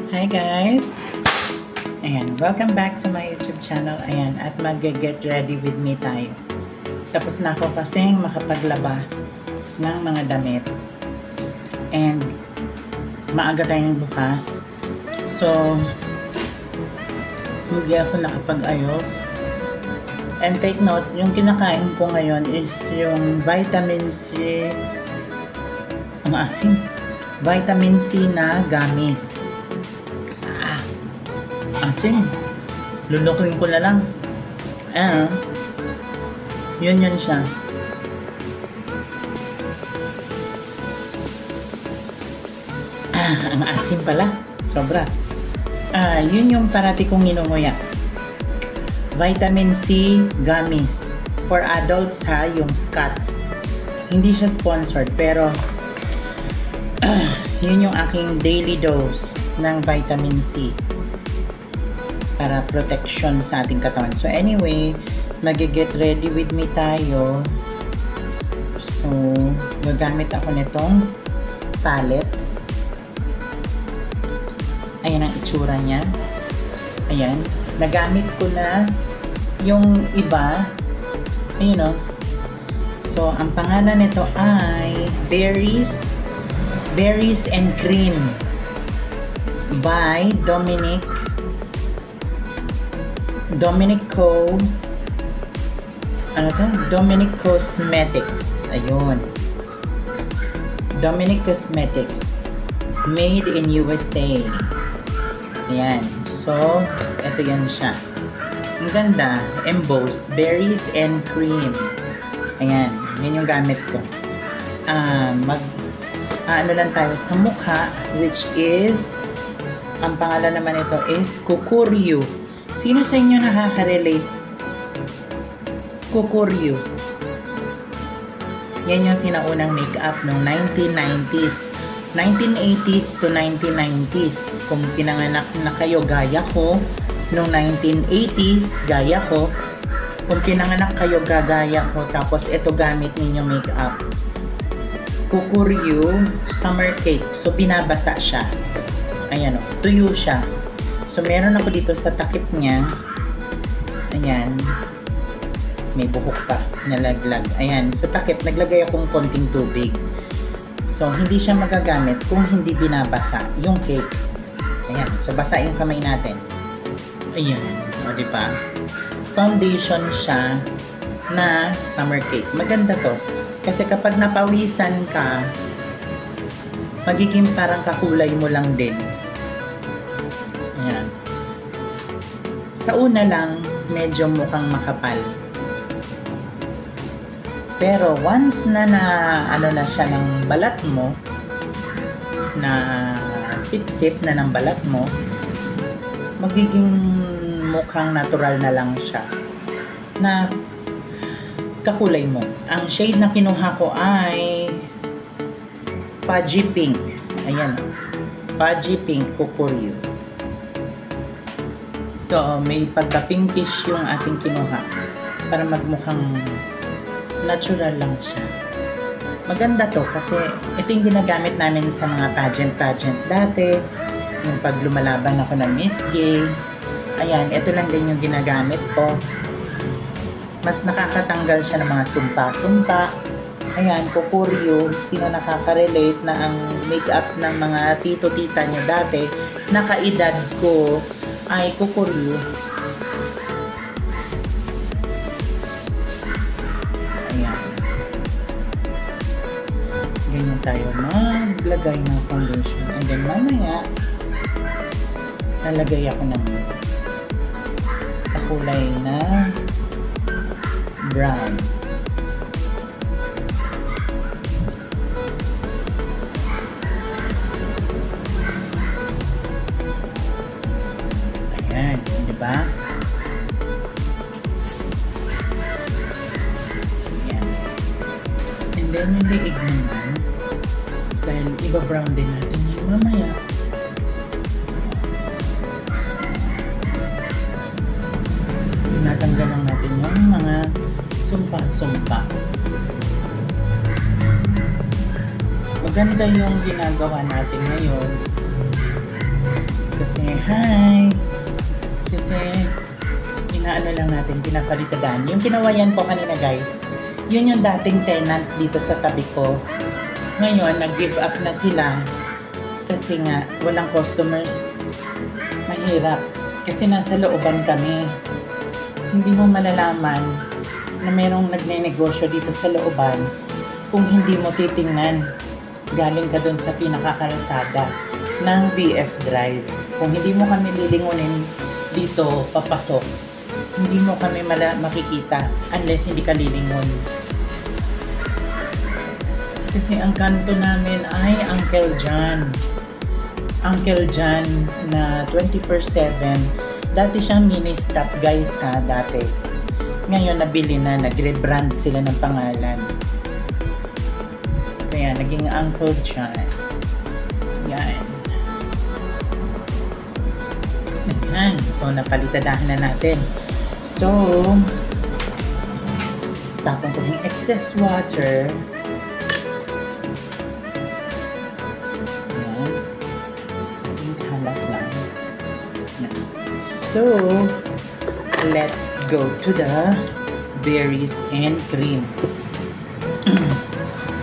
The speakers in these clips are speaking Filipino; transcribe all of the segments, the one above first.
Hi guys! Ayan, welcome back to my YouTube channel. Ayan, at mag-get ready with me tayo. Tapos na ako kasing makapaglaba ng mga damit. And maaga tayong bukas. So, hindi ako nakapag-ayos. And take note, yung kinakain ko ngayon is yung vitamin C. Ang asin. Vitamin C na gummies. Asin. Lulukuin ko na lang. Yun siya. Ang asin pala. Sobra. Yun yung parati kong inunguya. Vitamin C gummies. For adults ha, yung Scott's. Hindi siya sponsored, pero yun yung aking daily dose ng vitamin C para protection sa ating katawan. So anyway, mag-get ready with me tayo. So, gagamit ako nitong palette. Ayan ang itsura niya. Ayan. Nagamit ko na yung iba. Ayun o. So, ang pangalan nito ay Berries and Cream by Dominic Cosmetics. Ayun. Dominic Cosmetics. Made in USA. Ayan. So, ito yan siya. Ang ganda. Embossed. Berries and Cream. Ayan. Yan yung gamit ko. Ano lang tayo sa mukha, which is, ang pangalan naman ito is Kukuryu. Sino sa inyo nakaka-relate? Kukuryu. Yan yung sinaunang makeup noong 1990s. 1980s to 1990s. Kung pinanganak na kayo, gaya ko. Noong 1980s, gaya ko. Kung pinanganak kayo, gagaya ko. Tapos, ito gamit ninyo makeup. Kukuryu Summer Cake. So, binabasa siya. Ayan o. Tuyo siya. So, meron ako dito sa takip niya. Ayan. May buhok pa. Nalaglag. Ayan. Sa takip, naglagay akong konting tubig. So, hindi siya magagamit kung hindi binabasa yung cake. Ayan. So, basa yung kamay natin. Ayan. O, diba? Foundation siya na summer cake. Maganda to. Kasi kapag napawisan ka, magiging parang kakulay mo lang din. Ayan. Sa una lang, medyo mukhang makapal. Pero once na ano na siya ng balat mo, na sip-sip na ng balat mo, magiging mukhang natural na lang siya. Na kakulay mo. Ang shade na kinuha ko ay Pudgy Pink. Ayan. Pudgy Pink Kukuryu. So, may pagka-pinkish yung ating kinuha para magmukhang natural lang siya. Maganda to kasi ito yung ginagamit namin sa mga pageant dati. Yung pag lumalaban ako ng Miss Gay. Ayan, ito lang din yung ginagamit ko. Mas nakakatanggal siya ng mga sumpa-sumpa. Ayan, Kukuryu. Sino nakaka-relate na ang makeup ng mga tito-tita nyo dati, nakaedad ko, ay Kukuryu. Ayan. Ganyan tayo maglagay ng foundation. And then mamaya, nalagay ako ng kakulay na brown. Ayan, di ba? Ayan. And then yung liig naman, dahil iba-brown din natin yung mamaya. Tinatanggal lang natin yung mga sumpa-sumpa. Maganda yung ginagawa natin ngayon Hi! Kasi, inaano lang natin, pinapalitadaan. Yung kinawayan ko kanina guys, yun yung dating tenant dito sa tabi ko. Ngayon, nag-give up na sila. Kasi nga, walang customers. Mahirap. Kasi nasa looban kami. Hindi mo malalaman na merong nagne-negosyo dito sa looban kung hindi mo titingnan. Galing ka dun sa pinakakarasada ng BF Drive. Kung hindi mo kami lilingunin dito, papasok, hindi mo kami makikita unless hindi ka lilingon. Kasi ang kanto namin ay Uncle John. Uncle John na 24/7. Dati siyang mini-stop guys ha, dati. Ngayon nabili na, nag-rebrand sila ng pangalan. Kaya naging Uncle John. Yan. Ayan. So napalitadahan na natin. So, tapon ko yung excess water. Ayan. Halak lang. Ayan. So, let's go to the berries and cream.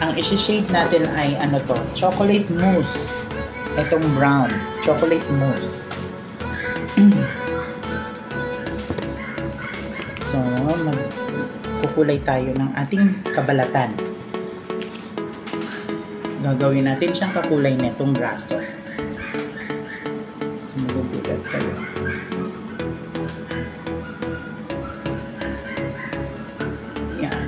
Ang isi-shade natin ay ano to, chocolate mousse. Itong brown, chocolate mousse. So, magkukulay tayo ng ating kabalatan. Gagawin natin siyang kakulay netong braso. So, magugulat kayo. Yan.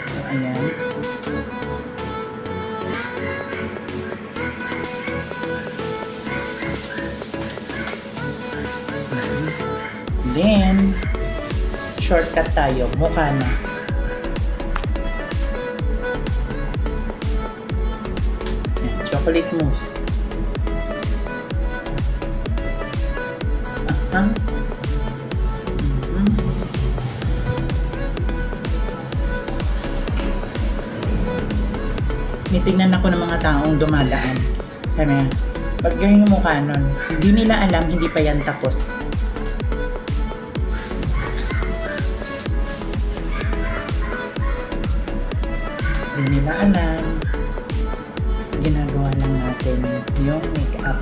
So, ayan. Then, shortcut tayo. Mukha na. Ayan, chocolate mousse. Nitignan ako ng mga taong dumadaan. Sabi niya, pag ganyan yung mukha nun, hindi nila alam, hindi pa yan tapos. Hindi nila alam. Ginagawa lang natin yung makeup.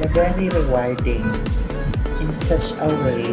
Very rewarding in such a way.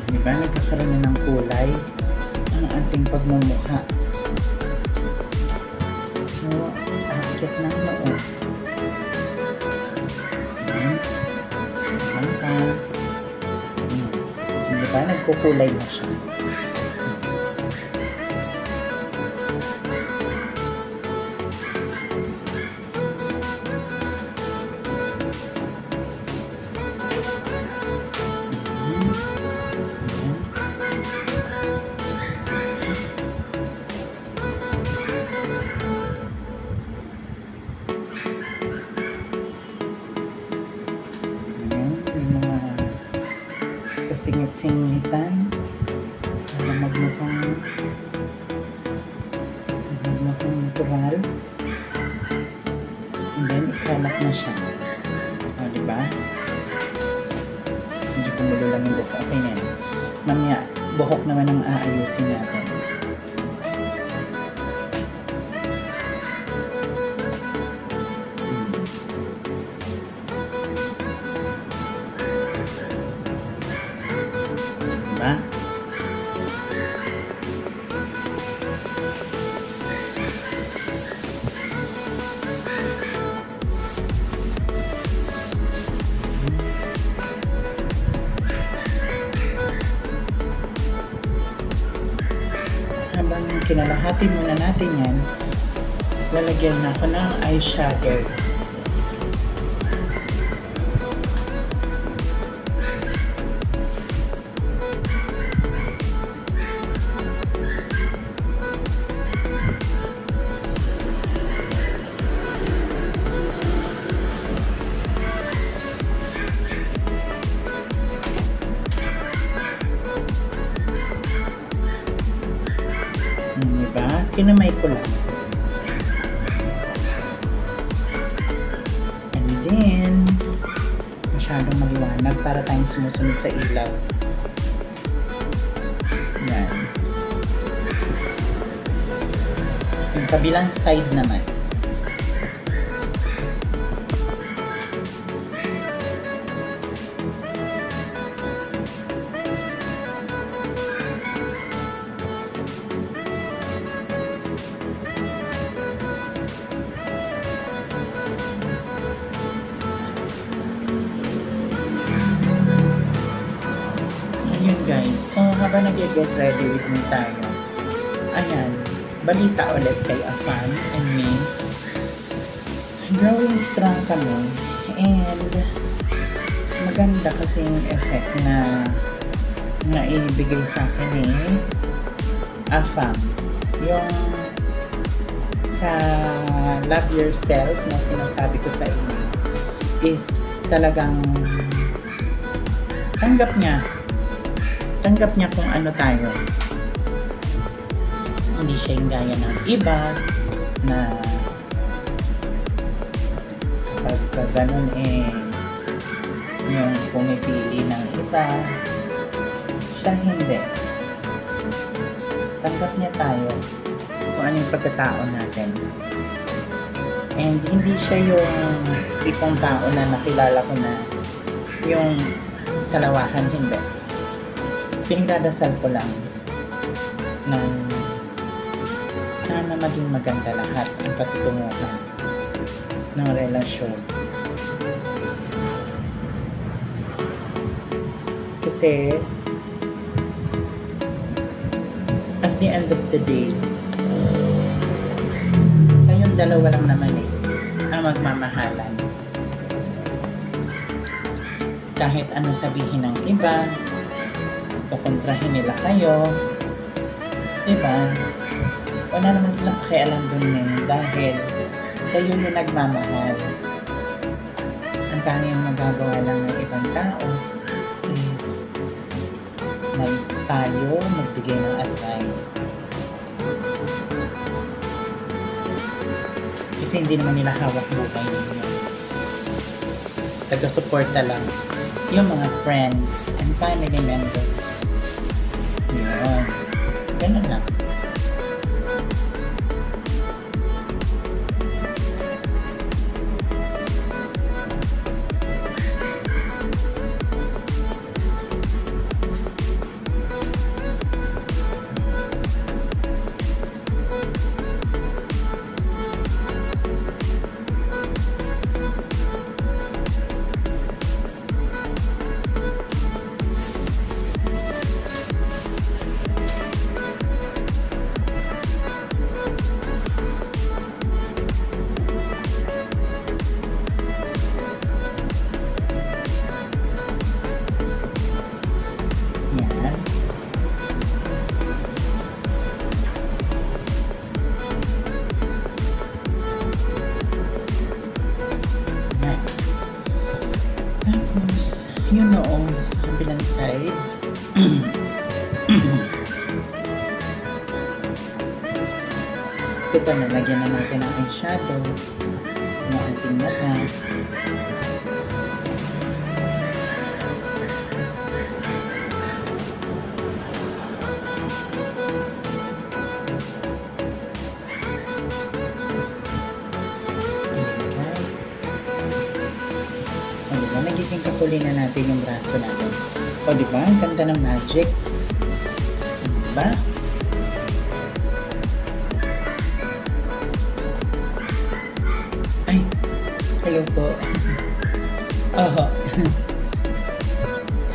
Diba? Nagkakaroon na ng kulay ang ating pagmumukha. So, akit na noo. Diba? Nagkukulay na siya. singit-singitan para magmukhang natural. And then, ikalat na siya. O, diba? Hindi kumulo lang yung buhok. Okay na yan. Mamaya, buhok naman ang aayusin natin. Diba? Habang kinalahati muna natin yan, lalagyan na ako ng eyeshadow. Diba? Kinamay ko lang. And then, masyadong maliwanag para tayong sumusunod sa ilaw. Yan. Yung kabilang side naman. Guys, so habang nag-get ready with me tayo, ayan, balita ulit kay Afan and me. Growing strong kami and maganda kasi yung effect na ibigay sa akin ni Afam. Yung sa love yourself na sinasabi ko sa inyo is talagang tanggap niya kung ano tayo. Hindi siya yung gaya ng iba na pagka ganun yung pumipili ng iba, siya hindi. Tanggap niya tayo kung ano yung pagkatao natin. And hindi siya yung tipong tao na nakilala ko na yung sa lawahan, hindi. Pinagdadasal ko lang na sana maging maganda lahat ang patutunguhan ng relasyon. Kasi at the end of the day, kayong dalawa lang naman ang magmamahalan. Kahit ano sabihin ng iba, kukontrahin nila kayo, diba? Wala naman silang pakialam dun dahil kayo yung nagmamahal. Ang tanging magagawa lang ng ibang tao is magbigay ng advice. Kasi hindi naman nila hawak buhay ninyo. Taga-suporta lang yung mga friends and family members. Yun. Ganun lang. Tapos, yun noong sa kabilang side, Ito pa, nalagyan na natin ang eyeshadow ng ating mata. Nagiging kapuli na natin yung braso natin. O, diba? Ang ganda ng magic. Diba? Ay, hello po. Oh.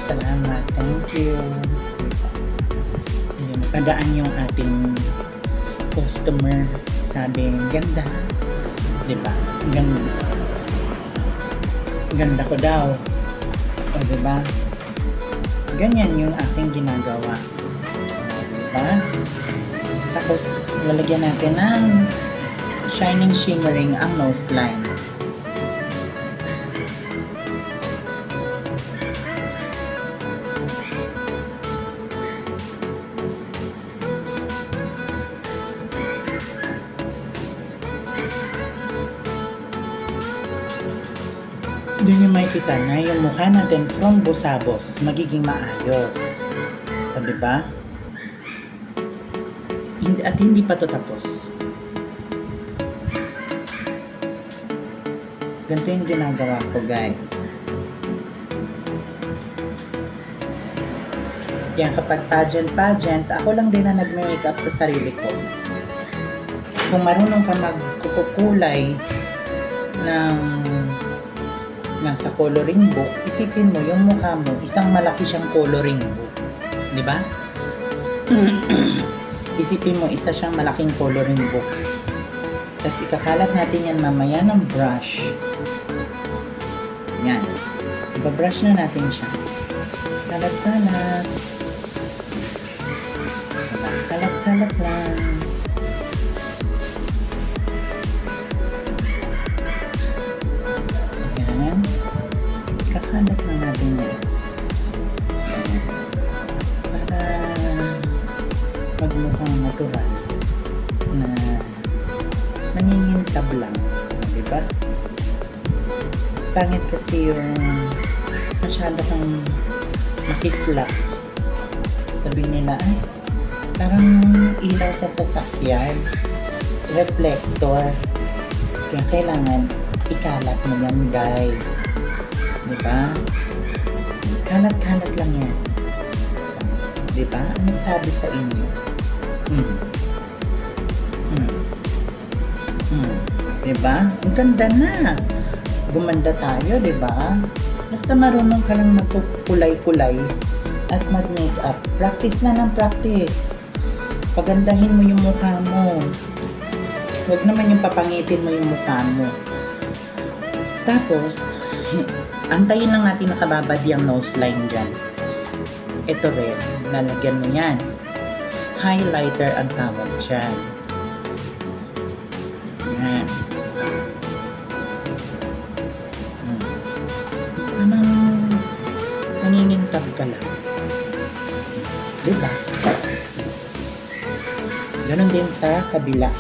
Salamat. Thank you. Ayun, padaan yung ating customer. Sabi, ganda. Diba? Ganda. Ganda ko daw. O, diba? Ganyan yung aking ginagawa. Diba? Tapos, lalagyan natin ng shining shimmering ang nose line. Doon yung makikita na yung mukha natin from busabos magiging maayos. So, diba? At hindi pa to tapos. Ganito yung ginagawa ko, guys. Yan, kapag pageant, ako lang din na nag-makeup sa sarili ko. Kung marunong ka magkukulay ng nasa coloring book, isipin mo yung mukha mo, isang malaki siyang coloring book. Di ba? Isipin mo, isa siyang malaking coloring book. Tapos ikakalat natin yan mamaya ng brush. Yan. Iba-brush na natin siya. Kalat-kalat. Kalat-kalat lang. Yan. Ikakalat lang natin yan. Para magmukhang natural na nangingintab lang. Diba? Pangit kasi yung masyado kang makislap. Sabi nila, ay, parang ilaw sa sasakyan, reflector. Kaya kailangan ikalat mo yan, guys. Diba? Kalat-kalat lang yan. Diba? Ano sabi sa inyo? Diba? Ang ganda na. Gumanda tayo, diba? Basta marunong ka lang magkukulay-kulay at mag-makeup. Practice na ng practice. Pagandahin mo yung mukha mo. Huwag naman yung papangitin mo yung mukha mo. Tapos, antayin lang natin nakababad yung nose line dyan. Ito rin, lalagyan mo yan. Highlighter ang tawag dyan. Yan. Nangingintab ka lang. Diba? Ganon din sa kabila.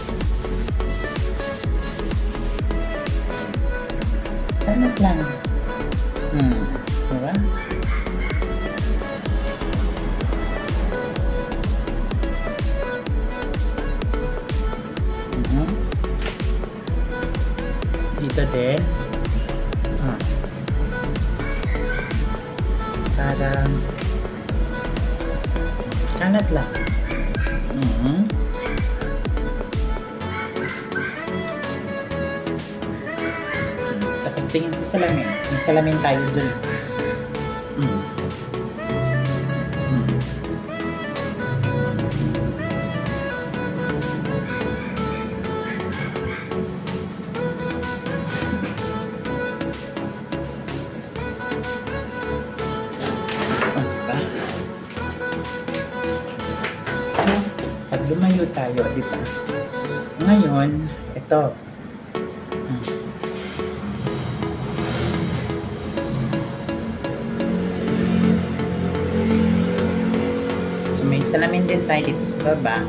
Tanot lang. Diba? Dito din. Parang kalat lang. Tapos tingin sa salamin. May salamin tayo dun. Pag lumayo tayo, di ba? Ngayon, ito. Salamin din tayo dito sa baba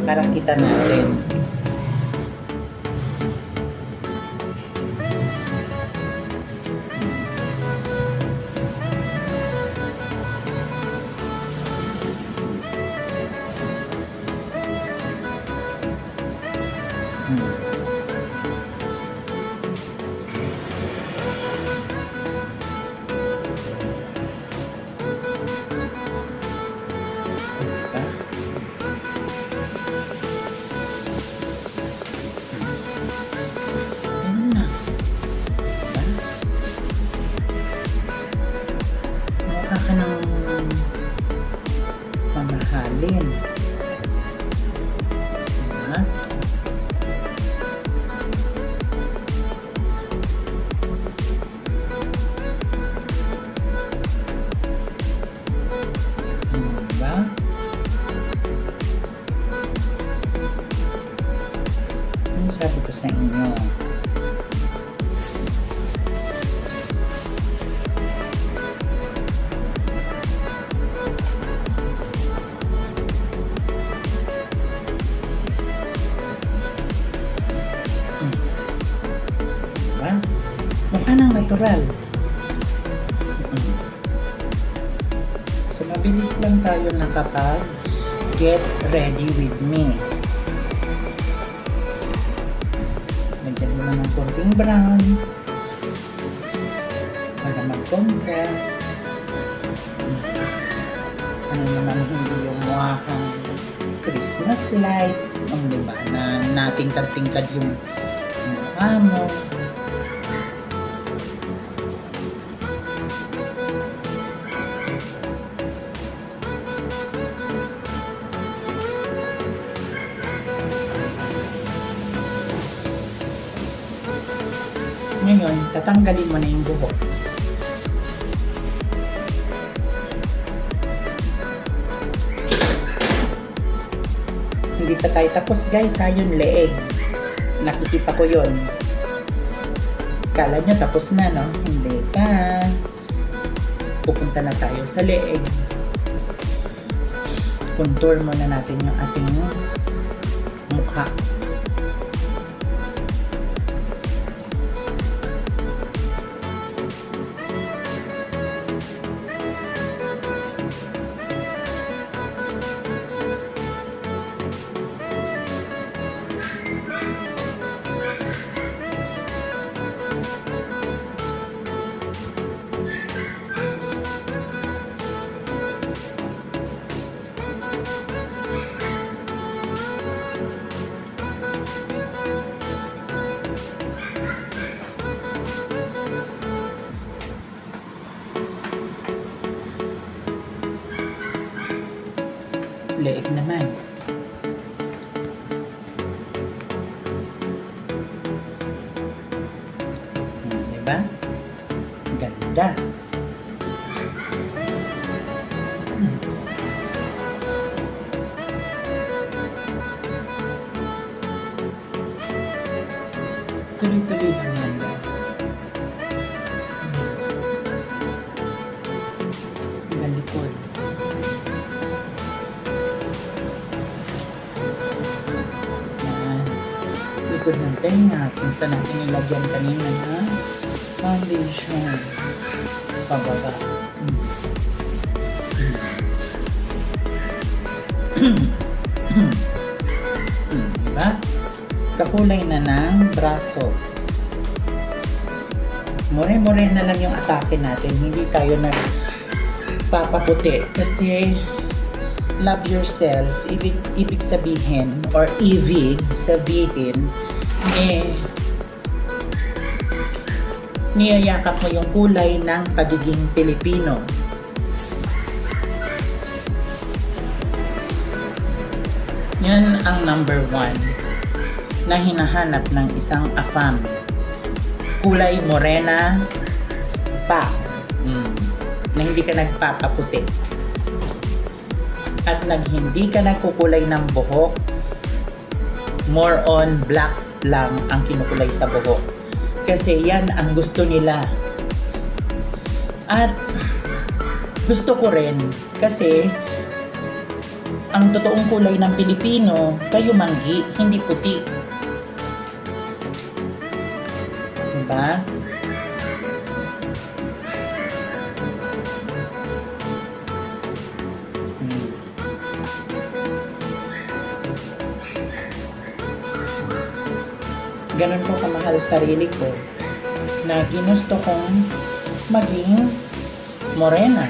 para kita natin. Ka ng mamahalin. Diba? Diba? Ano sabi ko sa inyo? Mukha ng natural. So, mabilis lang tayo nakapag get ready with me. Lagyan mo na ng konting brown para mag-contrast. Ano naman hindi yung mukhang Christmas light. Diba? Na natingkad-tingkad yung mukha mo. Ngayon, tatanggalin mo na yung buhok. Hindi pa tayo tapos guys, ha, yung leeg. Nakikita ko yun. Kala nyo tapos na, no? Hindi pa. Pupunta na tayo sa leeg. Contour muna natin yung ating mukha. Leeg naman. Diba? Ganda. Tuloy-tuloy lang yan, guys. Galikod. Likod ng tenga kung saan natin nilagyan kanina na foundation pababa. Diba? Kakulay na ng braso. More-more na lang yung atake natin, hindi tayo nagpapaputi kasi love yourself, ibig sabihin or sabihin niyayakap mo yung kulay ng pagiging Pilipino. Yan ang number 1 na hinahanap ng isang AFAM. Kulay morena pa. Na hindi ka nagpapaputi. At hindi ka nagkukulay ng buhok, more on black lang ang kinukulay sa buhok. Kasi yan ang gusto nila. At gusto ko rin kasi ang totoong kulay ng Pilipino, kayo manggi, hindi puti. Diba? Ganun ko kamahal sarili ko na ginusto kong maging morena.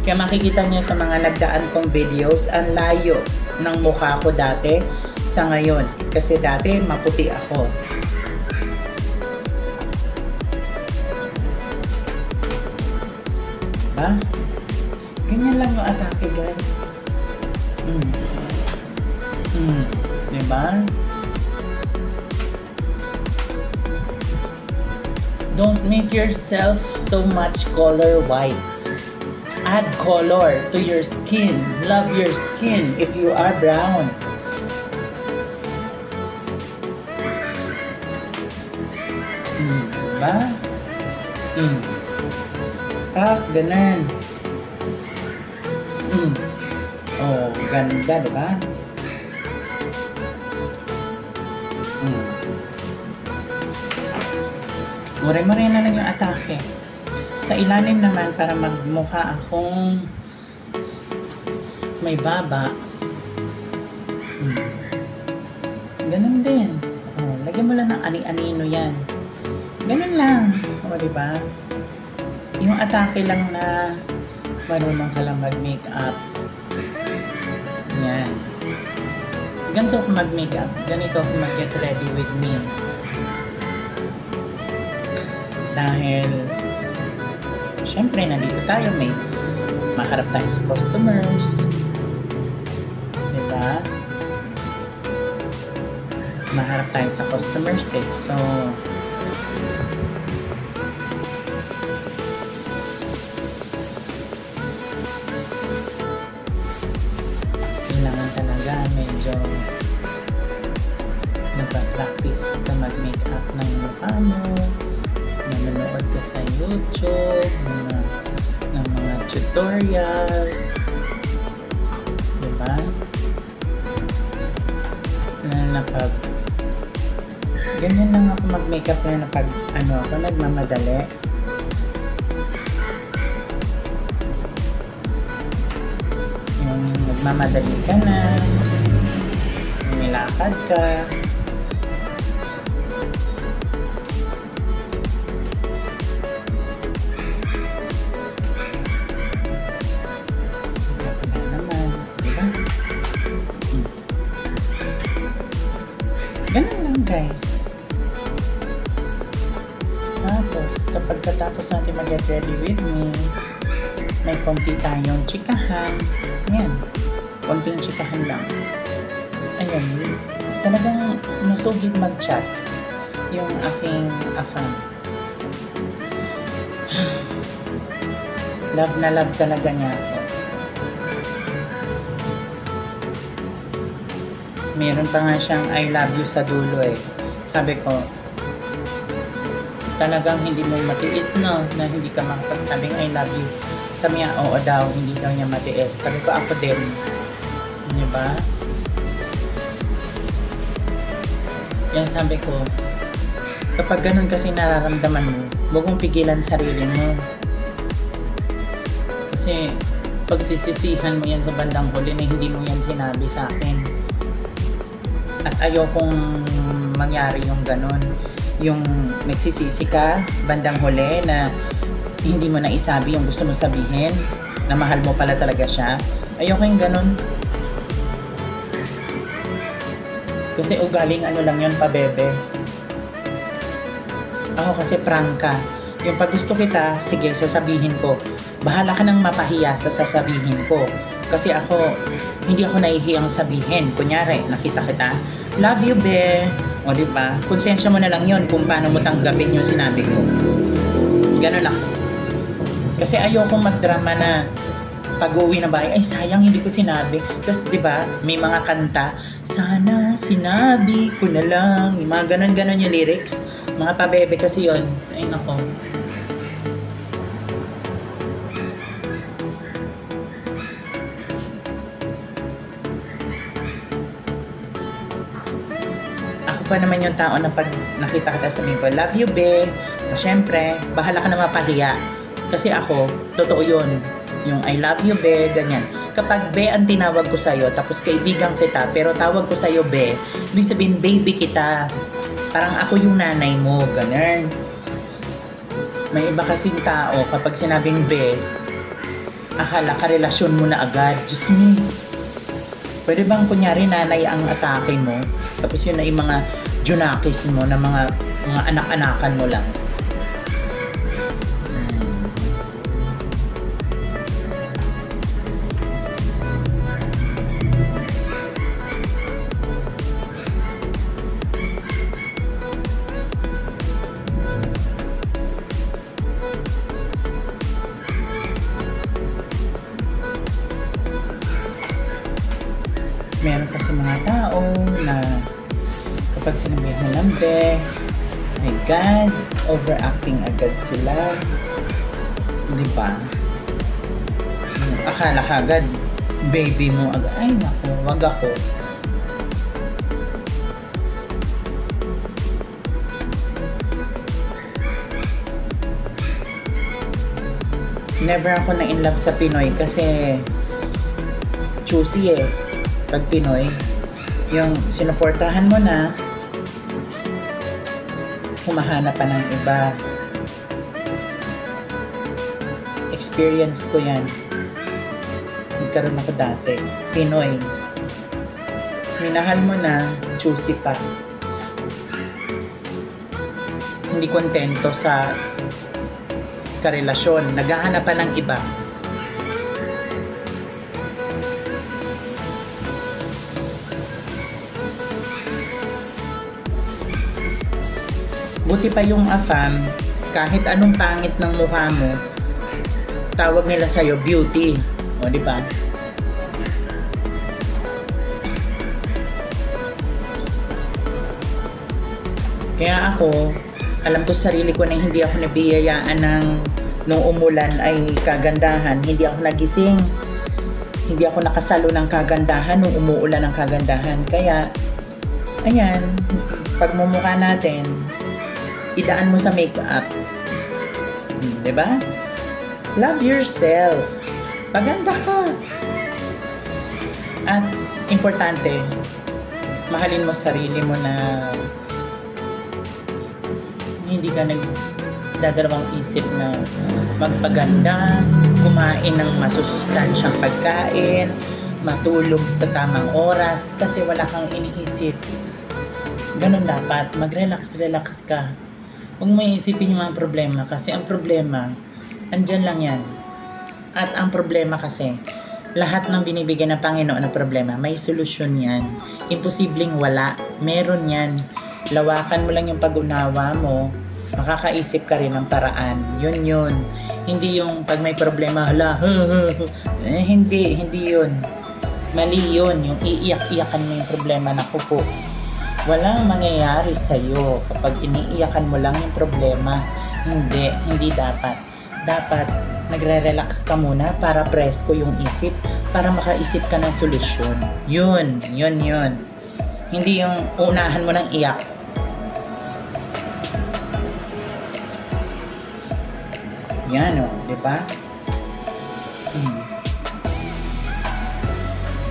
Kaya makikita niyo sa mga nagdaan kong videos, ang layo ng mukha ko dati sa ngayon. Kasi dati maputi ako. Diba? Ganyan lang yung atake, guys. Diba? Don't make yourself so much color white. Add color to your skin. Love your skin if you are brown. Diba? Ganun. Oh, ganda, diba? Mure-mure na lang yung atake. Sa ilalim naman, para magmukha akong may baba. Ganun din. Lagyan mo lang ng ani-anino yan. Ganun lang. O, diba? Yung atake lang na marunong ka lang mag-makeup. Yan. Ganito ako mag-makeup. Ganito ako mag-get ready with me. Dahil syempre, nandito tayo, may maharap tayo sa customers. Diba? Maharap tayo sa customers eh. So, kailangan talaga medyo nagpa-practice ka mag-makeup ng mukha mo. Nanonood ka sa YouTube, ng mga tutorial, diba? Na pag ganyan lang ako mag-makeup na pag ako nagmamadali. Yung nagmamadali ka na, nilakad ka, ganun lang, guys. Tapos, kapag katapos natin mag-get ready with me, may konti tayong chikahan. Ayan. Konting chikahan lang. Ayan. Talagang nasugid mag-chat yung aking afam. Love na love talaga niya ako. Meron pa nga siyang I love you sa dulo eh. Sabi ko, talagang hindi mo matiis, no? Na hindi ka makapagsabing I love you. Sabi niya, oo daw, hindi daw niya matiis. Sabi ko, ako din. Diba? Yan sabi ko, kapag ganun kasi nararamdaman mo, huwag mong pigilan sarili mo. Kasi, pagsisisihan mo yan sa bandang huli na hindi mo yan sinabi sa akin. At ayokong mangyari yung ganun. Yung nagsisisi ka, bandang huli, na hindi mo na isabi yung gusto mo sabihin, na mahal mo pala talaga siya. Ayoko yung ganun. Kasi ugaling ano lang yun, pabebe. Ako kasi prangka. Yung pag gusto kita, sige, sasabihin ko. Bahala ka nang mapahiya sa sasabihin ko. Kasi ako, hindi ako nahihiyang sabihin. Kunyari, nakita kita, love you, be. O, diba? Konsensya mo na lang yun kung paano mo tanggapin yung sinabi ko. Ganun lang. Kasi ayokong magdrama na pag-uwi na bahay, ay sayang hindi ko sinabi. Tapos, diba, may mga kanta, sana sinabi ko na lang. Yung mga ganun-ganun yung lyrics. Mga pabebe kasi yun. Ay, nako. pa naman yung tao na pag nakita kita sabihin ko, love you, be. So, syempre, bahala ka na mapahiya. Kasi ako, totoo yun. Yung I love you, be, ganyan. Kapag be ang tinawag ko sa'yo, tapos kaibigan kita, pero tawag ko sa'yo, be, ibig sabihin, baby kita. Parang ako yung nanay mo, ganun. May iba kasing tao, kapag sinabing be, akala ka relasyon mo na agad. Diyos me. Pwede bang kunyari nanay ang atake mo? Tapos yun ay mga junakis mo na mga anak-anakan mo lang. Meron kasi mga tao na kapag sinabihan mo ng be, my God, overacting agad sila. Di ba? Akala ka agad, baby mo agad. Ay naku, wag ako. Never ako na in love sa Pinoy kasi choosy eh. Pag Pinoy, yung sinuportahan mo na, humahanap pa ng iba. Experience ko yan. Nagkaroon ako dati. Pinoy. Minahal mo na, choosy pa. Hindi kontento sa karelasyon. Naghahanap pa ng iba. Buti pa yung afam, kahit anong pangit ng mukha mo, tawag nila sa'yo beauty. O, di ba? Kaya ako, alam ko sarili ko na hindi ako nabiyayaan nung umulan ay kagandahan. Hindi ako nagising. Hindi ako nakasalo ng kagandahan nung umuulan ng kagandahan. Kaya, ayan, pagmumukha natin, idaan mo sa makeup. Diba? Love yourself. Paganda ka. At importante, mahalin mo sarili mo na hindi ka nagdadalawang isip na magpaganda, kumain ng masusustansyang pagkain, matulog sa tamang oras kasi wala kang iniisip. Ganun dapat. Mag-relax ka. Huwag mo iisipin yung mga problema kasi ang problema, andyan lang yan. At ang problema kasi, lahat ng binibigyan ng Panginoon ng problema, may solusyon yan. Imposibleng wala. Meron yan. Lawakan mo lang yung pag-unawa mo, makakaisip ka rin ng paraan. Yun. Hindi yung pag may problema, hindi yun. Mali yun. Yung iiyak-iyakan mo yung problema na po. Walang mangyayari sa'yo kapag iniiyakan mo lang yung problema. Hindi dapat. Dapat nagre-relax ka muna para presko yung isip, para makaisip ka ng solusyon. Yun. Hindi yung unahan mo ng iyak. Yan o, di ba?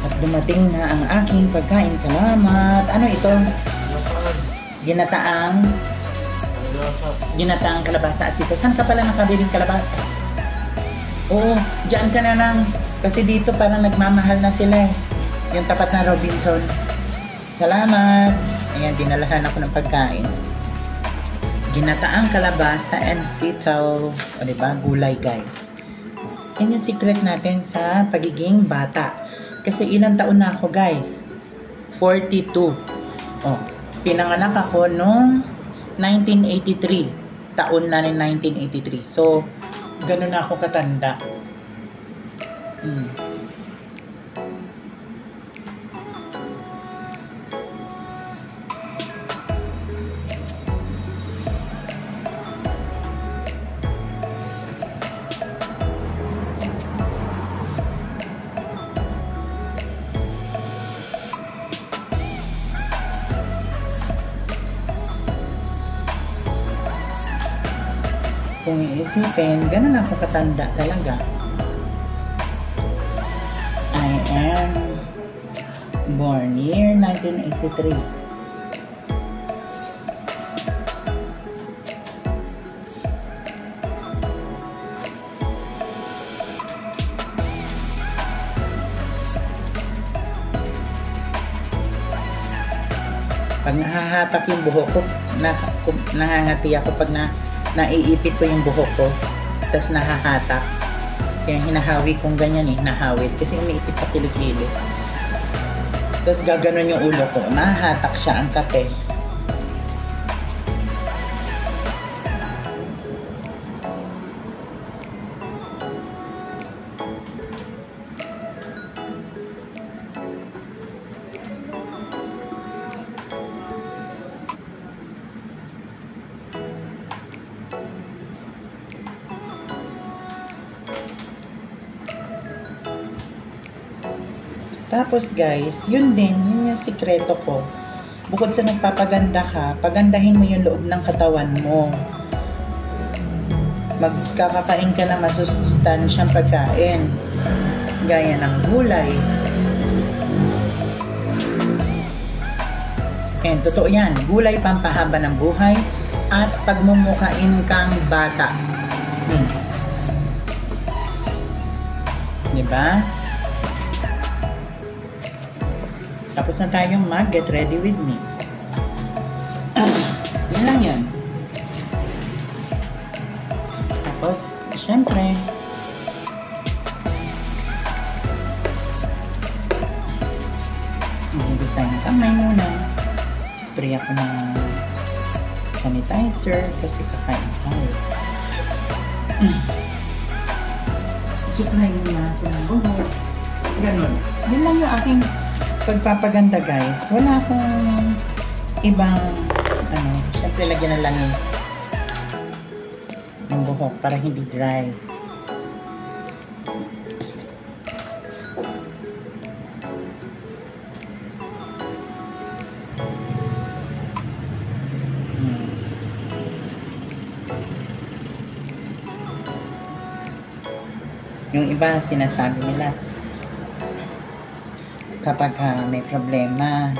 At dumating na ang aking pagkain. Salamat. Ano ito? Ginataang kalabasa at sito. Saan ka pala nakabiling kalabasa? Oo, dyan ka na lang. Kasi dito parang nagmamahal na sila eh. Yung tapat na Robinson. Salamat. Ayan, dinalahan ako ng pagkain. Ginataang kalabasa and sitaw. O diba? Gulay guys. Yan yung secret natin sa pagiging bata. Kasi ilang taon na ako guys? 42. Oh, pinanganak ako noong 1983. Taon na ng 1983. So, ganun na ako katanda. Kung iisipin, ganun ako katanda talaga. I am born year 1983. Pag nahahatak yung buhok ko, nangangati ako pag naiipit ko yung buhok ko, tapos nahahatak. Kaya hinahawi kong ganyan hinahawit kasi umiipit sa kilikili. Tapos gaganon yung ulo ko, nahahatak siya ang kate. Tapos guys, yun yung sikreto ko. Bukod sa nagpapaganda ka, pagandahin mo yung loob ng katawan mo. Magkakakain ka ng masusustansyang pagkain. Gaya ng gulay. And totoo yan, gulay pampahaba ng buhay at pagmumukain kang bata. Diba? Tapos na tayong get ready with me. Yan lang yan. Tapos, syempre, magigis tayo ng kamay muna. Spray ako ng sanitizer kasi kakain tayo. Suklayin na ako ng buhok. Ganun. Yan lang yung aking pagpapaganda guys. Wala akong ibang syempre lagyan na langis yung buhok para hindi dry. Yung iba sinasabi nila kapag may problema,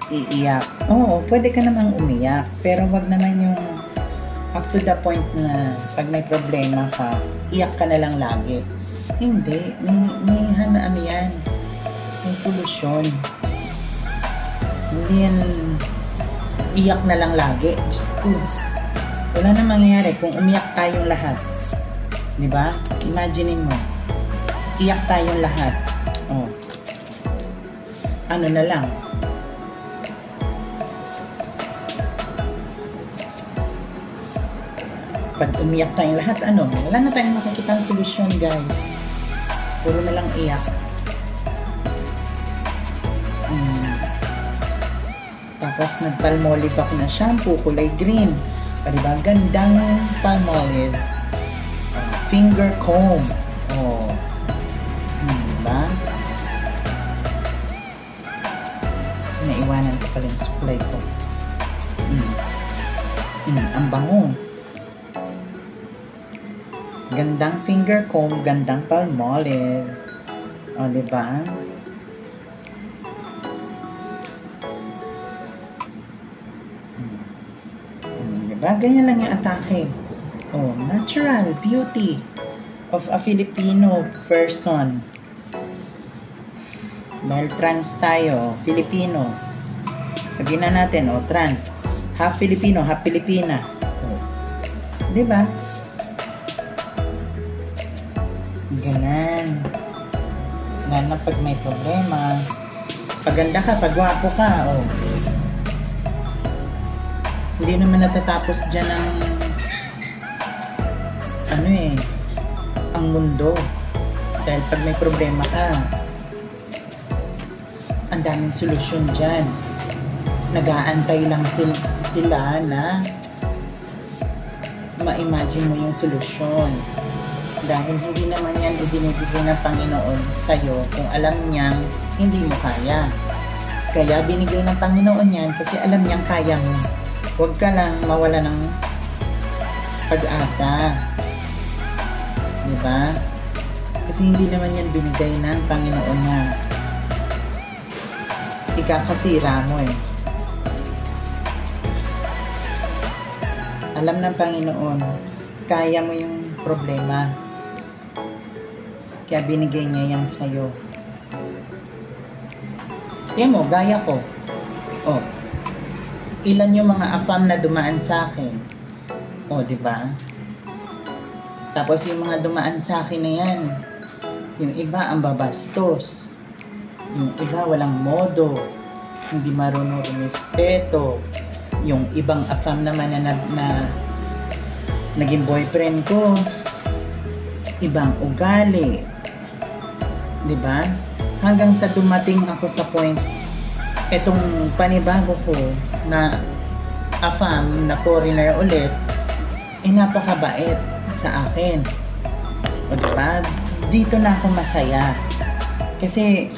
iiyak. Oo, pwede ka namang umiyak. Pero wag naman yung up to the point na pag may problema ka, iyak ka na lang lagi. Hindi. May yan. May solusyon. Hindi yan iyak na lang lagi. Diyos ko. Wala na mangyayari kung umiyak tayong lahat. Diba? Imaginein mo. Iyak tayong lahat. Oh. Ano na lang. Pag umiyak tayong lahat, wala na tayong makikita ng solusyon, guys. Puro na lang iyak. Tapos nag-palmolive ako na shampoo, kulay green. Diba? Gandang palmolive. Finger comb. Oh. Diba? Naiwanan ko pala yung supply ko. Ang bango. Gandang finger comb, gandang palmolive. O, diba? Diba? Ganyan lang yung atake. Oh, natural beauty of a Filipino person. Dahil trans tayo, Filipino. Sabihin na natin, trans. Half Filipino, half Filipina. Diba? Ganun. Lalo pag may problema. Paganda ka, pagwapo ka, Hindi naman natatapos dyan ang mundo. Dahil pag may problema ka, ang daming solusyon dyan. Nag-aantay lang sila na ma-imagine mo yung solusyon. Dahil hindi naman yan ibinibigay ng Panginoon sa'yo kung alam niyang hindi mo kaya. Kaya binigay ng Panginoon yan kasi alam niyang kaya mo. Huwag ka lang mawala ng pag-asa. Diba? Kasi hindi naman yan binigay ng Panginoon na ikakasira mo eh. Alam ng Panginoon, kaya mo yung problema. Kaya binigay niya yan sa'yo. Yan mo, gaya ko. Oh, ilan yung mga afam na dumaan sa akin? Oh, diba? Tapos yung mga dumaan sa akin na yan, yung iba ang babastos. Yung iba walang modo. Hindi marunong rumispeto. Yung ibang afam naman na naging boyfriend ko, ibang ugali. Diba? Hanggang sa dumating ako sa point, etong panibago ko na afam na foreigner ulit, napakabait sa akin. O diba? Dito na ako masaya. Kasi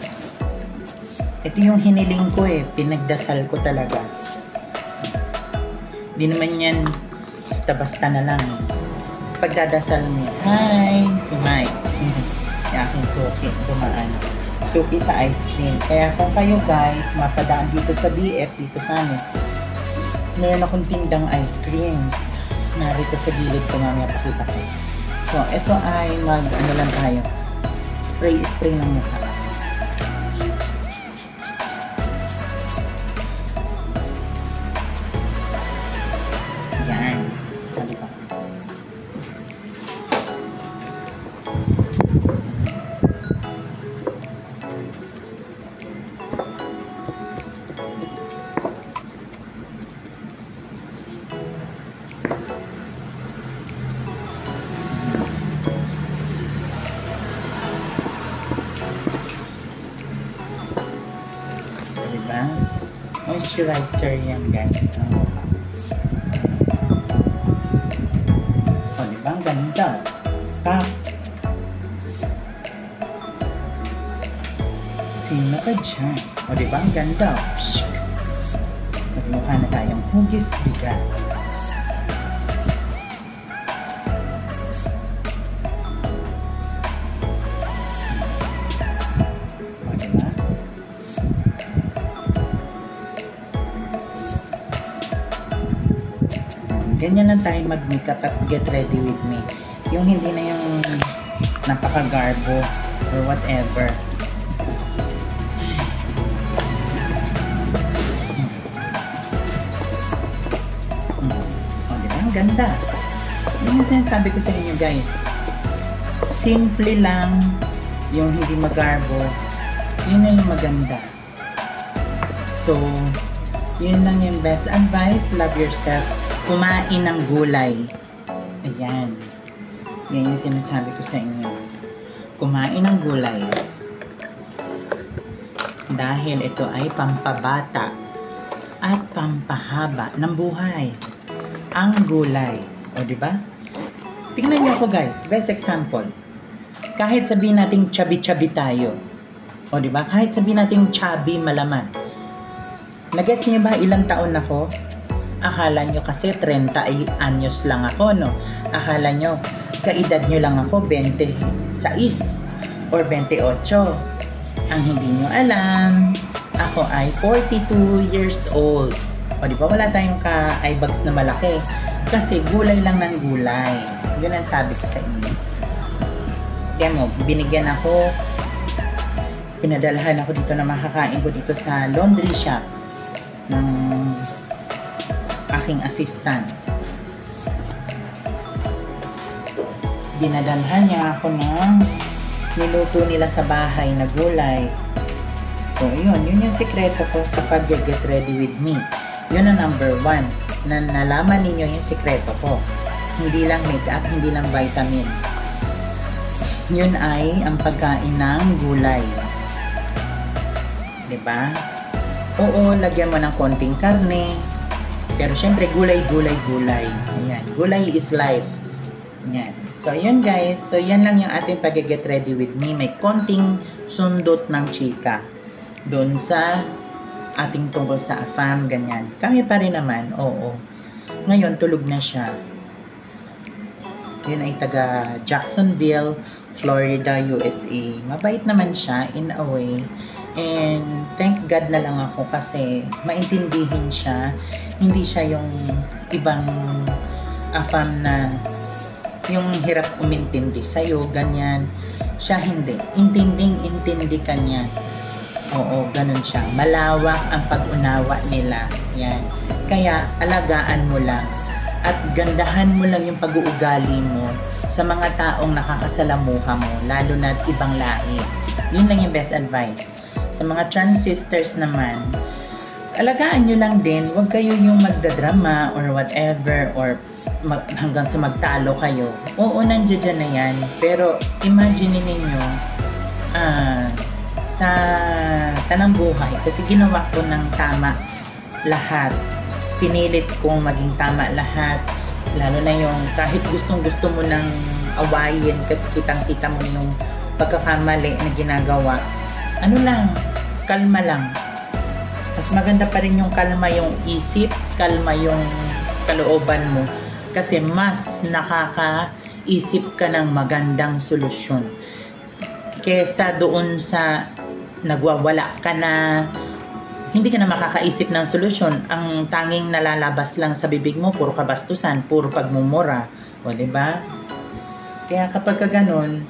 ito yung hiniling ko eh. Pinagdasal ko talaga. Di naman yan basta-basta na lang. Pagdadasal mo, hi! Si Mike. Yung aking suki. Dumaan. Suki sa ice cream. Kaya kung kayo guys, mapadaan dito sa BF, dito sa amin, meron akong tindang ice creams. Narito sa gilid ko, mamaya pakita ko. So, ito ay ano lang tayo. Spray ng mukha. Yan. Sabi ko. Diba? Moisturizer yan guys. O diba? Ang ganda. Pa. Sino ka dyan? O diba? Ang ganda. Magmukha na tayong hugis bigas. Ganyan lang tayo mag-makeup at get ready with me. Yung hindi na yung napaka-garbo or whatever. O, diba? Ang ganda. Yung sinasabi ko sa inyo guys. Simple lang yung hindi magarbo. Yun na yung maganda. So, yun lang yung best advice. Love yourself. Kumain ng gulay. Ayan. Yan yung sinasabi ko sa inyo. Kumain ng gulay. Dahil ito ay pampabata at pampahaba ng buhay. Ang gulay. O, diba? Tingnan niyo ako guys. Best example. Kahit sabihin natin chubby-chubby tayo. O, diba? Kahit sabihin natin chubby malaman. Nagets niyo ba ilang taon ako? Akala nyo kasi 30 anyos lang ako, no? Akala nyo, kaedad nyo lang ako 26 or 28. Ang hindi nyo alam, ako ay 42 years old. O di ba wala tayong ka-eye bags na malaki? Kasi gulay lang ng gulay. Yun ang sabi ko sa inyo. Kaya mo, binigyan ako, pinadalahan ako dito na makakain ko dito sa laundry shop ng aking assistant. Dinadalhan niya ako ng niluto nila sa bahay na gulay. So, yun yung sikreto ko sa pag-get ready with me. Yun ang number 1. Na nalaman ninyo yung sikreto ko. Hindi lang makeup, hindi lang vitamin. Yun ay ang pagkain ng gulay. Diba? Oo, lagyan mo ng konting karne. Pero syempre, gulay. Ayan. Gulay is life. Ayan. So, yun guys. So, yan lang yung ating pag-get ready with me. May konting sundot ng chika. Doon sa ating tungkol sa afam, ganyan. Kami pa rin naman, oo. Ngayon, tulog na siya. Yun ay taga Jacksonville, Florida, USA. Mabait naman siya in a way. And thank God na lang ako kasi maintindihin siya. Hindi siya yung ibang afam na yung hirap umintindi sa'yo, ganyan. Siya hindi. Intinding-intindi ka niya. Oo, ganun siya. Malawak ang pag-unawa nila. Yan. Kaya alagaan mo lang at gandahan mo lang yung pag-uugali mo sa mga taong nakakasalamuha mo, lalo na ibang lahi. Yun lang yung best advice. Sa mga trans sisters naman, alagaan nyo lang din, huwag kayo yung magdadrama or whatever, or hanggang sa magtalo kayo. Oo, nandiyan na yan. Pero imagine ninyo, sa tanang buhay, kasi ginawa ko ng tama lahat. Pinilit kong maging tama lahat, lalo na yung kahit gustong-gusto mo nang awayin kasi kitang-kita mo yung pagkakamali na ginagawa. Ano lang, kalma lang. Mas maganda pa rin yung kalma yung isip, kalma yung kalooban mo. Kasi mas nakakaisip ka ng magandang solusyon. Kesa doon sa nagwawala ka na, hindi ka na makakaisip ng solusyon. Ang tanging nalalabas lang sa bibig mo, puro kabastusan, puro pagmumura. O, diba? Kaya kapag ka ganun,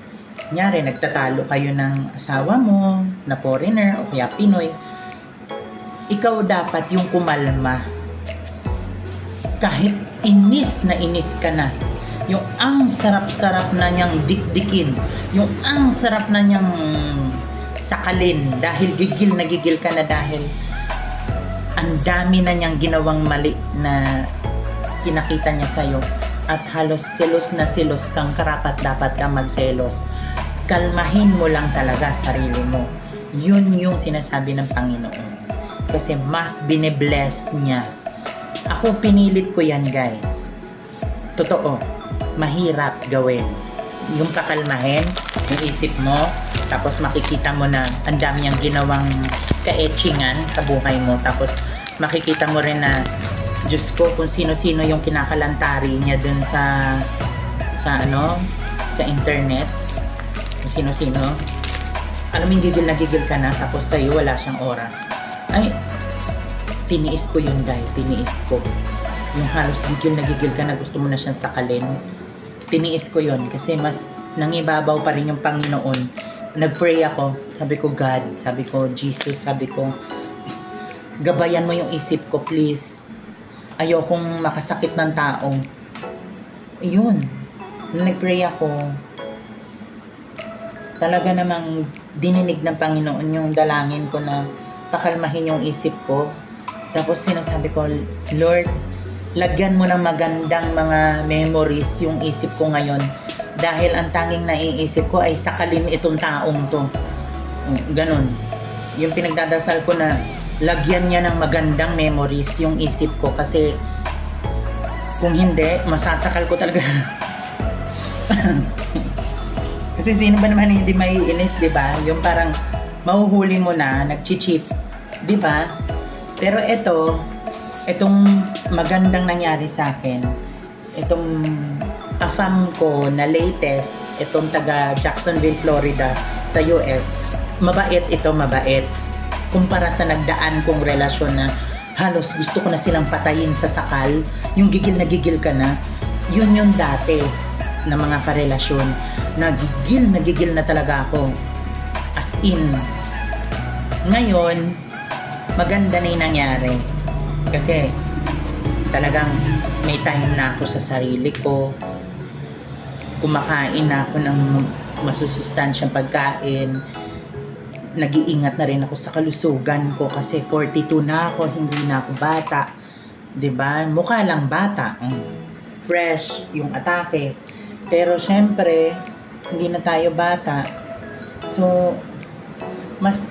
nyari, nagtatalo kayo ng asawa mo, na foreigner, o kaya Pinoy, ikaw dapat yung kumalma. Kahit inis na inis ka na, yung ang sarap-sarap na niyang dikdikin, yung ang sarap na niyang sakalin, dahil gigil na gigil ka na dahil ang dami na niyang ginawang mali na kinakita niya sa'yo at halos selos na selos kang karapat dapat kang magselos. Kalmahin mo lang talaga sarili mo. Yun yung sinasabi ng Panginoon. Kasi mas bine-bless niya. Ako pinilit ko yan, guys. Totoo. Mahirap gawin. Yung kakalmahin, yung isip mo, tapos makikita mo na ang dami niyang ginawang kaetchingan sa buhay mo. Tapos makikita mo rin na, Diyos ko, kung sino-sino yung kinakalantari niya dun sa internet. Kung sino-sino. Alam mo, gigil na gigil ka na, tapos sa'yo wala siyang oras. Ay, tiniis ko yun, guys. Tiniis ko. Yung halos gigil na gigil ka na, gusto mo na siyang sakalin. Tiniis ko yun kasi mas nangibabaw pa rin yung Panginoon. Nag-pray ako. Sabi ko, God. Sabi ko, Jesus. Sabi ko, gabayan mo yung isip ko, please. Ayokong makasakit ng tao. Yun. Nag-pray ako. Talaga namang dininig ng Panginoon yung dalangin ko na pakalmahin yung isip ko. Tapos sinasabi ko, Lord, lagyan mo ng magandang mga memories yung isip ko ngayon. Dahil ang tanging naiisip ko ay sakalin itong taong to. Ganon. Yung pinagdadasal ko na lagyan niya ng magandang memories yung isip ko. Kasi kung hindi, masasakal ko talaga. Kasi sino ba naman hindi maiinis, di ba? Yung parang mahuhuli mo na, nag-cheat, di ba? Pero itong magandang nangyari sa akin, itong afam ko na latest, itong taga Jacksonville, Florida, sa US, mabait ito, mabait. Kumpara sa nagdaan kong relasyon na halos gusto ko na silang patayin sa sakal, yung gigil ka na, yun yung dati na mga karelasyon. Nagigil na talaga ako. As in, ngayon, maganda na yung nangyari. Kasi, talagang may time na ako sa sarili ko. Kumakain na ako ng masusustansyang pagkain. Nag-iingat na rin ako sa kalusugan ko kasi 42 na ako, hindi na ako bata. 'Di ba? Mukha lang bata. Fresh yung atake. Pero syempre, hindi na tayo bata. So, mas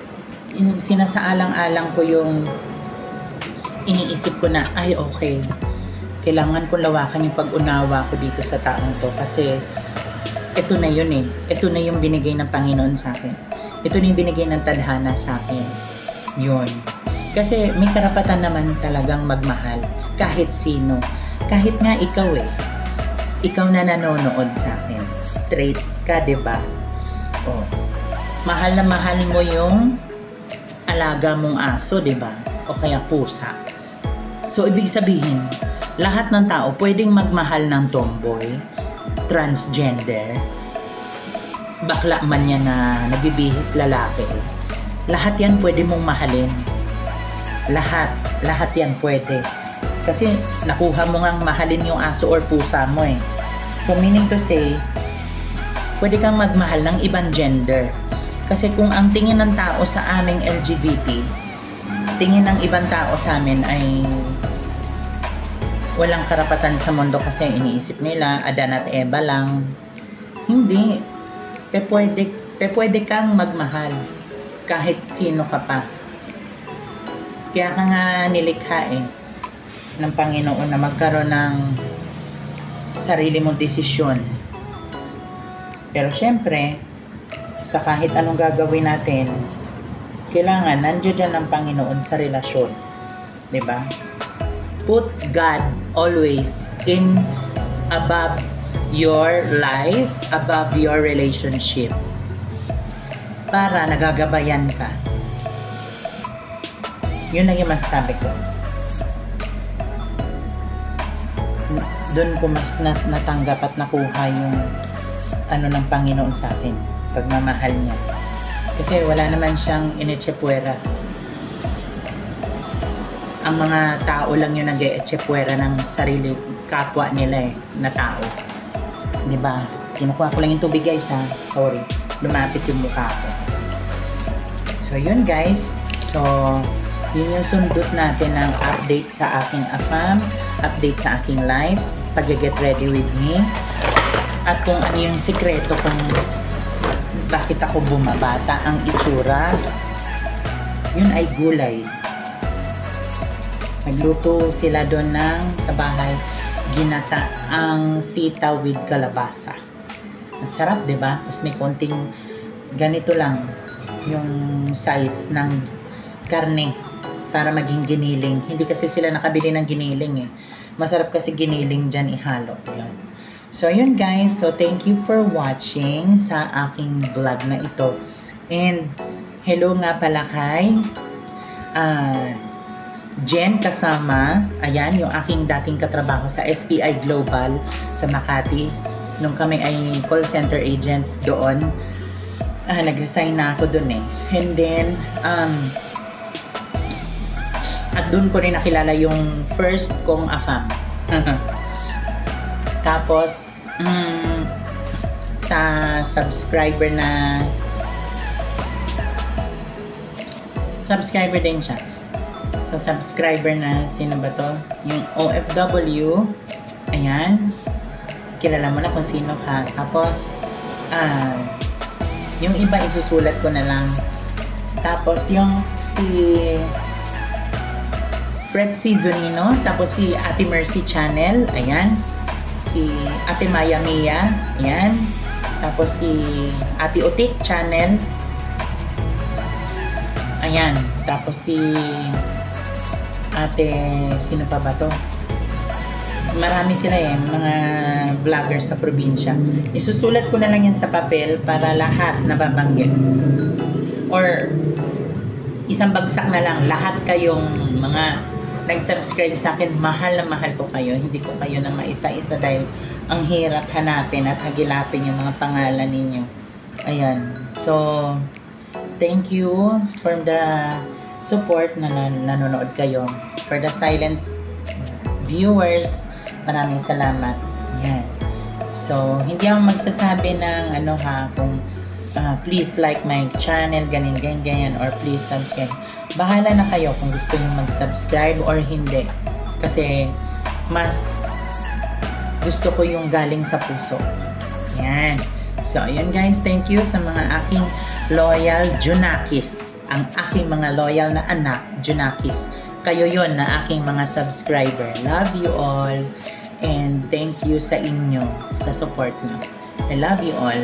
sinasaalang-alang ko yung iniisip ko na, ay okay, kailangan ko lawakan yung pag-unawa ko dito sa taong to. Kasi, ito na yun eh. Ito na yung binigay ng Panginoon sa akin. Ito na yung binigay ng tadhana sa akin. Yun. Kasi may karapatan naman talagang magmahal. Kahit sino. Kahit nga ikaw eh. ikaw na nanonood sa akin. Straight ka, diba? Oh. Mahal na mahal mo yung alaga mong aso, diba? O kaya pusa. So, ibig sabihin, lahat ng tao pwedeng magmahal ng tomboy, transgender, bakla man yan na nabibihis lalaki. Lahat yan pwede mong mahalin. Lahat yan pwede. Kasi nakuha mo ngang mahalin yung aso or pusa mo eh. So meaning to say, pwede kang magmahal ng ibang gender. Kasi kung ang tingin ng tao sa aming LGBT, tingin ng ibang tao sa amin ay walang karapatan sa mundo kasi iniisip nila Adan at Eva lang. Hindi. Pwede kang magmahal kahit sino ka pa. Kaya ka nga nilikha eh ng Panginoon na magkaroon ng sarili mong desisyon. Pero syempre, sa kahit anong gagawin natin, kailangan nandiyan ang Panginoon sa relasyon. 'Di ba? Put God always in above your life, above your relationship. Para nagagabayan ka. Yun lang yung masasabi ko. Doon ko mas natanggap at nakuha yung ano ng Panginoon sa akin, pagmamahal niya. Kasi wala naman siyang inetsepwera. Ang mga tao lang yung nag-eetsepwera ng sarili kapwa nila eh, na tao. Diba? Kinukuha ko lang yung tubig guys ha. Sorry. Lumapit yung mukha ko. So yun guys. So yun yung sundot natin ng update sa aking AFAM, update sa aking life, pag-get ready with me, at kung ano yung sikreto kung bakit ako bumabata ang itsura. Yun ay gulay. Nagluto sila doon ng sa bahay ginata ang sitaw with kalabasa. Ang sarap, diba? Tapos may konting ganito lang yung size ng karne para maging giniling. Hindi kasi sila nakabili ng giniling eh. Masarap kasi giniling dyan ihalo. Yun. So, yun guys. So, thank you for watching sa aking vlog na ito. And, hello nga pala kay Jen kasama, ayan, yung aking dating katrabaho sa SPI Global sa Makati. Nung kami ay call center agents doon, nag-resign na ako doon eh. And then, at doon ko rin nakilala yung first kong AFAM. Tapos, sa subscriber din siya. Sa subscriber na, sino ba to? Yung OFW. Ayan. Kilala mo na kung sino ka. Tapos, yung iba isusulat ko na lang. Tapos, yung si Fred C. Zunino. Tapos, si Ate Mercy Channel. Ayan. Si Ate Maya Mia. Ayan. Tapos, si Ate Otik Channel. Ayan. Tapos, si Ate, sino pa ba to? Marami sila eh, mga vlogger sa probinsya. Isusulat ko na lang yan sa papel para lahat nababanggit. Or, isang bagsak na lang, lahat kayong mga nag-subscribe sa akin, mahal na mahal ko kayo. Hindi ko kayo na maisa-isa dahil ang hirap hanapin at hagilapin yung mga pangalan ninyo. Ayan. So, thank you for the support na nanonood kayo. For the silent viewers, maraming salamat. Yan. So, hindi ako magsasabi ng ano ha, kung please like my channel, ganyan, or please subscribe. Bahala na kayo kung gusto nyo mag-subscribe or hindi. Kasi, mas gusto ko yung galing sa puso. Yan. So, yun guys, thank you sa mga aking loyal Junakis. Ang aking mga loyal na anak, Junakis. Kayo yon na aking mga subscriber. Love you all. And thank you sa inyo, sa support nyo. I love you all.